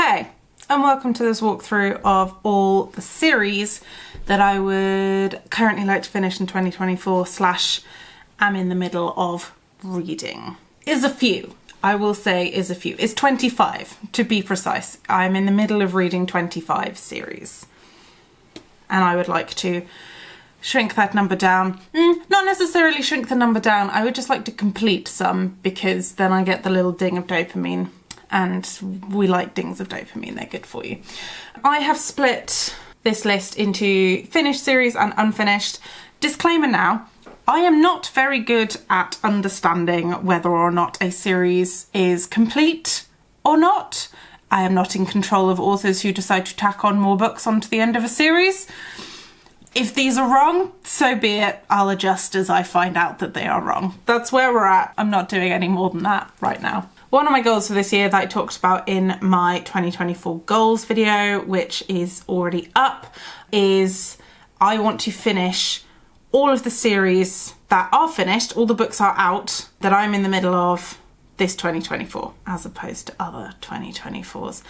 Hey, and welcome to this walkthrough of all the series that I would currently like to finish in 2024 / am in the middle of reading. Is a few. I will say is a few. It's 25 to be precise. I'm in the middle of reading 25 series. And I would like to shrink that number down. Not necessarily shrink the number down. I would just like to complete some because then I get the little ding of dopamine. And we like dings of dopamine, they're good for you. I have split this list into finished series and unfinished. Disclaimer now, I am not very good at understanding whether or not a series is complete or not. I am not in control of authors who decide to tack on more books onto the end of a series. If these are wrong, so be it. I'll adjust as I find out that they are wrong. That's where we're at. I'm not doing any more than that right now. One of my goals for this year that I talked about in my 2024 goals video, which is already up, is I want to finish all of the series that are finished, all the books are out, that I'm in the middle of this 2024, as opposed to other 2024s.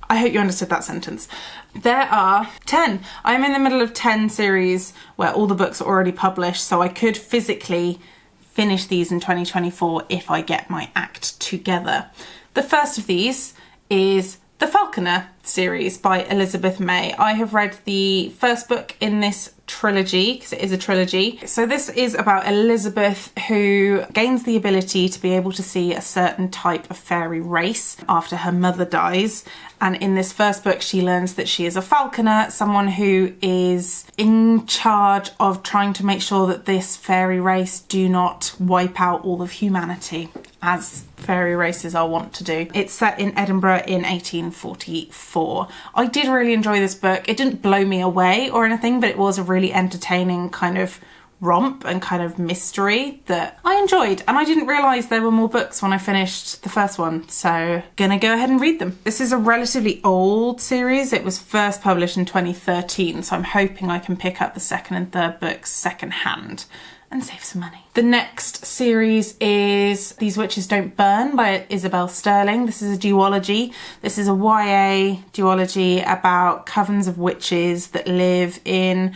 I hope you understood that sentence. There are 10. I'm in the middle of 10 series where all the books are already published, so I could physically finish these in 2024 if I get my act together. The first of these is the Falconer series by Elizabeth May. I have read the first book in this trilogy, because it is a trilogy. So this is about Elizabeth, who gains the ability to be able to see a certain type of fairy race after her mother dies. And in this first book, she learns that she is a falconer, someone who is in charge of trying to make sure that this fairy race do not wipe out all of humanity, as fairy races are wont to do. It's set in Edinburgh in 1844. I did really enjoy this book. It didn't blow me away or anything, but it was a really entertaining kind of romp and kind of mystery that I enjoyed, and I didn't realise there were more books when I finished the first one, so gonna go ahead and read them. This is a relatively old series. It was first published in 2013, so I'm hoping I can pick up the second and third books second hand and save some money. The next series is These Witches Don't Burn by Isabel Sterling. This is a duology. This is a YA duology about covens of witches that live in,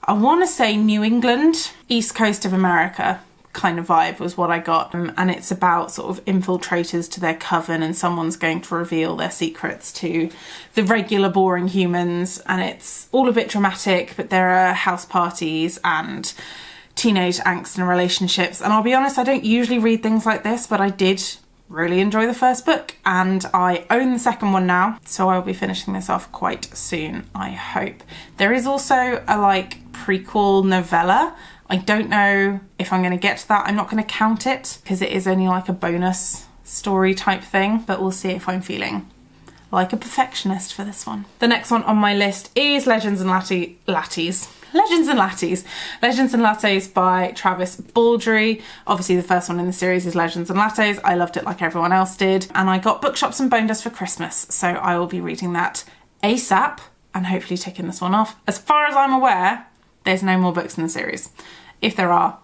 I want to say, New England, east coast of America kind of vibe was what I got. And it's about sort of infiltrators to their coven, and someone's going to reveal their secrets to the regular boring humans. And it's all a bit dramatic, but there are house parties and teenage angst and relationships. And I'll be honest, I don't usually read things like this, but I did really enjoy the first book, and I own the second one now, so I'll be finishing this off quite soon, I hope. There is also a prequel novella. I don't know if I'm going to get to that. I'm not going to count it because it is only like a bonus story type thing, but we'll see if I'm feeling like a perfectionist for this one. The next one on my list is Legends and Lattes by Travis Baldree. Obviously the first one in the series is Legends and Lattes. I loved it like everyone else did, and I got Bookshops and Bone Dust for Christmas, so I will be reading that ASAP and hopefully ticking this one off. As far as I'm aware, there's no more books in the series. If there are,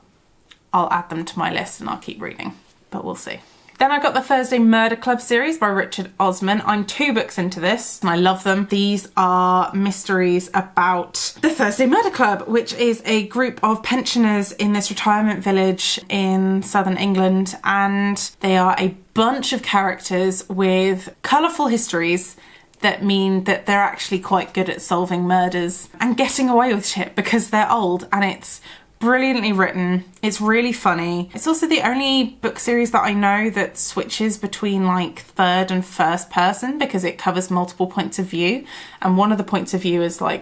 I'll add them to my list and I'll keep reading, but we'll see. Then I got the Thursday Murder Club series by Richard Osman. I'm 2 books into this and I love them. These are mysteries about the Thursday Murder Club, which is a group of pensioners in this retirement village in southern England, and they are a bunch of characters with colourful histories that mean that they're actually quite good at solving murders and getting away with shit because they're old, and it's brilliantly written. It's really funny. It's also the only book series that I know that switches between third and first person, because it covers multiple points of view, and one of the points of view is one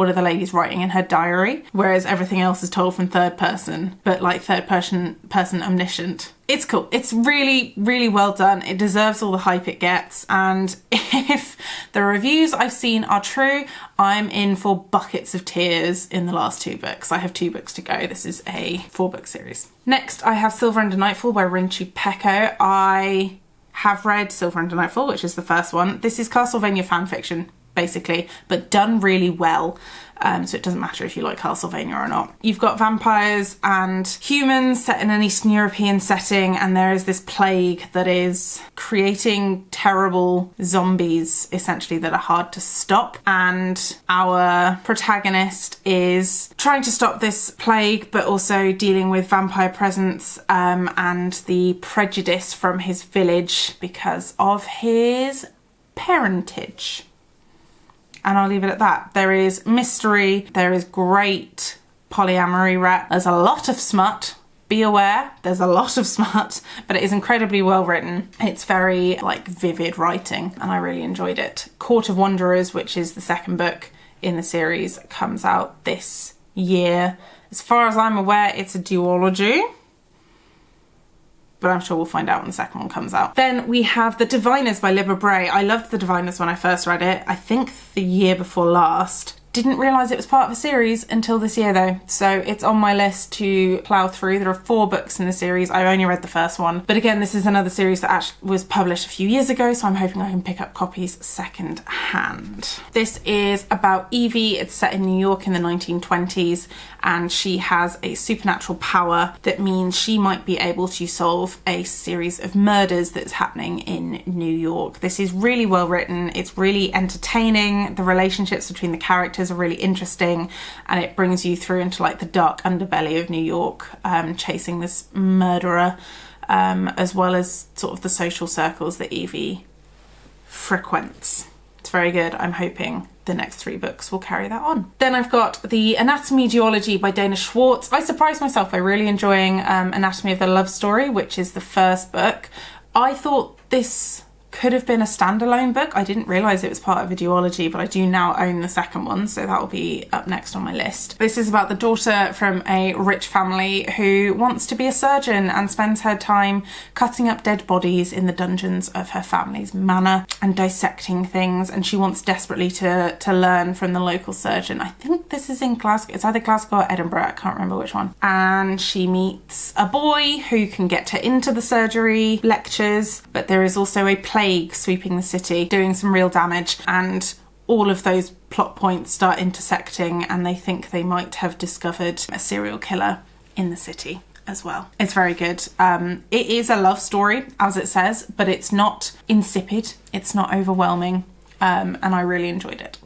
of the ladies writing in her diary, whereas everything else is told from third person, but third person omniscient. It's cool. It's really, really well done. It deserves all the hype it gets, and if the reviews I've seen are true, I'm in for buckets of tears in the last 2 books. I have 2 books to go. This is a 4-book series. Next, I have Silver Under Nightfall by Rinchu Pecco. I have read Silver Under Nightfall, which is the first one. This is Castlevania fanfiction, basically, but done really well. So it doesn't matter if you like Castlevania or not. You've got vampires and humans set in an Eastern European setting, and there is this plague that is creating terrible zombies, essentially, that are hard to stop. And our protagonist is trying to stop this plague, but also dealing with vampire presence and the prejudice from his village because of his parentage. And I'll leave it at that. There is mystery, there is great polyamory rep, there's a lot of smut. Be aware, there's a lot of smut, but it is incredibly well written. It's very like vivid writing and I really enjoyed it. Court of Wanderers, which is the second book in the series, comes out this year. As far as I'm aware, it's a duology, but I'm sure we'll find out when the second one comes out. Then we have The Diviners by Libba Bray. I loved The Diviners when I first read it, I think the year before last. Didn't realise it was part of a series until this year though, so it's on my list to plough through. There are 4 books in the series. I only read the first one, but again, this is another series that actually was published a few years ago, so I'm hoping I can pick up copies second hand. This is about Evie. It's set in New York in the 1920s, and she has a supernatural power that means she might be able to solve a series of murders that's happening in New York. This is really well written. It's really entertaining. The relationships between the characters are really interesting, and it brings you through into like the dark underbelly of New York, chasing this murderer, as well as sort of the social circles that Evie frequents. It's very good. I'm hoping the next 3 books will carry that on. Then I've got The Anatomy Duology by Dana Schwartz. I surprised myself by really enjoying Anatomy of the Love Story, which is the first book. I thought this could have been a standalone book. I didn't realise it was part of a duology, but I do now own the second one, so that will be up next on my list. This is about the daughter from a rich family who wants to be a surgeon and spends her time cutting up dead bodies in the dungeons of her family's manor and dissecting things, and she wants desperately to learn from the local surgeon. I think this is in Glasgow. It's either Glasgow or Edinburgh, I can't remember which one. And she meets a boy who can get her into the surgery lectures, but there is also a plague sweeping the city, doing some real damage, and all of those plot points start intersecting, and they think they might have discovered a serial killer in the city as well. It's very good. It is a love story, as it says, but it's not insipid, it's not overwhelming, and I really enjoyed it.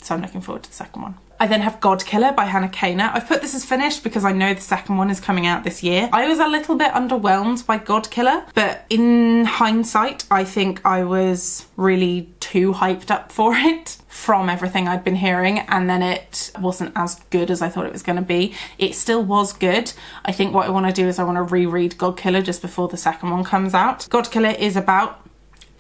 So I'm looking forward to the second one. I then have Godkiller by Hannah Kaner. I've put this as finished because I know the second one is coming out this year. I was a little bit underwhelmed by Godkiller, but in hindsight, I think I was really too hyped up for it from everything I'd been hearing, and then it wasn't as good as I thought it was going to be. It still was good. I think what I want to do is I want to reread Godkiller just before the second one comes out. Godkiller is about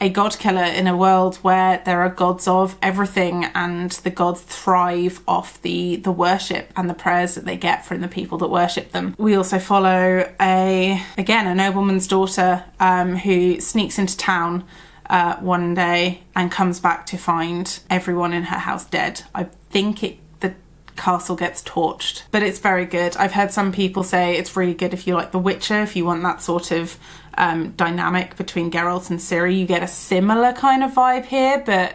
a god killer in a world where there are gods of everything, and the gods thrive off the worship and the prayers that they get from the people that worship them. We also follow a nobleman's daughter who sneaks into town one day and comes back to find everyone in her house dead. I think the castle gets torched, but it's very good. I've heard some people say it's really good if you like The Witcher, if you want that sort of dynamic between Geralt and Ciri. You get a similar kind of vibe here, but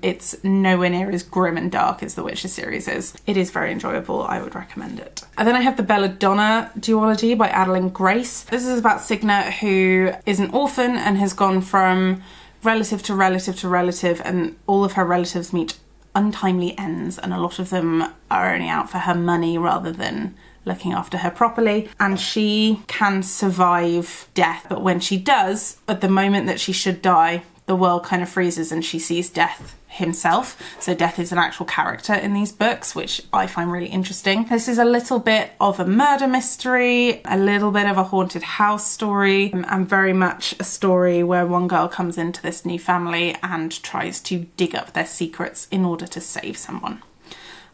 it's nowhere near as grim and dark as the Witcher series is. It is very enjoyable. I would recommend it. And then I have the Belladonna duology by Adeline Grace. This is about Signa, who is an orphan and has gone from relative to relative to relative, and all of her relatives meet untimely ends, and a lot of them are only out for her money rather than looking after her properly, and she can survive death, but when she does, at the moment that she should die, the world kind of freezes and she sees Death himself. So Death is an actual character in these books, which I find really interesting. This is a little bit of a murder mystery, a little bit of a haunted house story, and very much a story where one girl comes into this new family and tries to dig up their secrets in order to save someone.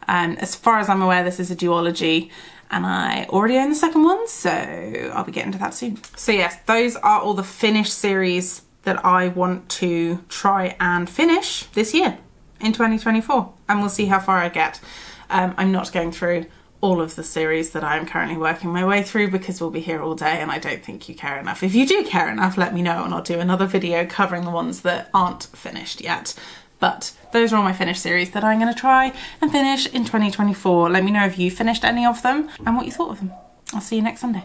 As far as I'm aware, this is a duology, and I already own the second one, so I'll be getting to that soon. So yes, those are all the finished series that I want to try and finish this year in 2024, and we'll see how far I get. I'm not going through all of the series that I am currently working my way through because we'll be here all day and I don't think you care enough. If you do care enough, let me know and I'll do another video covering the ones that aren't finished yet. But those are all my finished series that I'm going to try and finish in 2024. Let me know if you finished any of them and what you thought of them. I'll see you next Sunday.